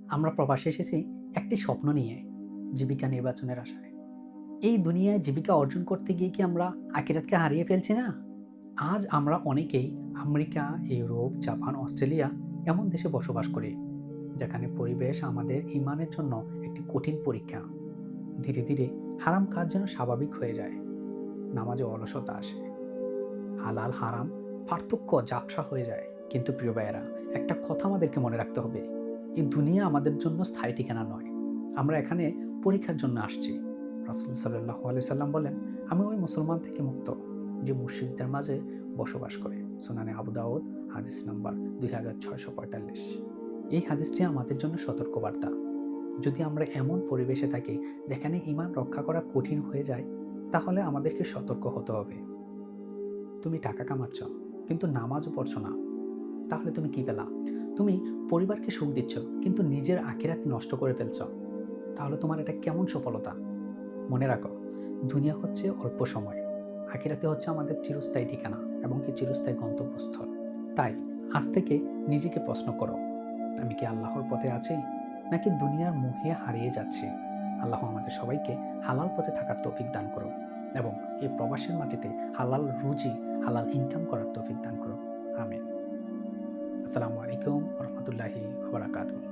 আমরা প্রবাসে এসেছি একটি স্বপ্ন নিয়ে, জীবিকা নির্বাচনের আশায়। এই দুনিয়ায় জীবিকা অর্জন করতে গিয়ে কি আমরা আখিরাতকে হারিয়ে ফেলছি না? আজ আমরা অনেকেই আমেরিকা, ইউরোপ, জাপান, অস্ট্রেলিয়া এমন দেশে বসবাস করি, যেখানে পরিবেশ আমাদের ঈমানের জন্য একটি কঠিন পরীক্ষা। ধীরে, ধীরে হারাম কাজ যেন স্বাভাবিক হয়ে যায়। নামাজে অলসতা আসে। হালাল হারাম পার্থক্য ঝাপসা হয়ে যায়। কিন্তু প্রিয় ভাইয়েরা, একটা কথা আমাদেরকে মনে রাখতে হবে, এই দুনিয়া আমাদের জন্য স্থায়ী ঠিকানা নয়। আমরা এখানে পরীক্ষার জন্য আসছি। রাসূল সাল্লাল্লাহু আলাইহি সাল্লাম বলেন, আমি ওই মুসলমান থেকে মুক্ত যে মুশরিকদের মাঝে বসবাস করে। সুনানে আবু দাউদ হাদিস নাম্বার 2645। এই হাদিসটি আমাদের জন্য সতর্কবার্তা। যদি আমরা এমন পরিবেশে থাকি যেখানে ঈমান রক্ষা করা কঠিন হয়ে যায়, তাহলে আমাদেরকে সতর্ক হতে হবে। তুমি টাকা কামাচ্ছ কিন্তু নামাজও পড়ছো না, তাহলে তুমি কি পেলা? তুমি পরিবারকে সুখ দিচ্ছ কিন্তু নিজের আখিরাত নষ্ট করে ফেলছ, তাহলে তোমার এটা কেমন সফলতা? মনে রাখো, দুনিয়া হচ্ছে অল্প সময়, আখিরাতে হচ্ছে আমাদের চিরস্থায়ী ঠিকানা এবং কি চিরস্থায়ী গন্তব্যস্থল। তাই আজ থেকে নিজেকে প্রশ্ন করো, আমি কি আল্লাহর পথে আছি নাকি দুনিয়ার মোহে হারিয়ে যাচ্ছি? আল্লাহ আমাদের সবাইকে হালাল পথে থাকার তৌফিক দান করুক এবং এই প্রবাসের মাটিতে হালাল রুজি, হালাল ইনকাম করার তৌফিক দান করুক। আমিন। আসসালামু আলাইকুম ওয়া রাহমাতুল্লাহি ওয়া বারাকাতুহু।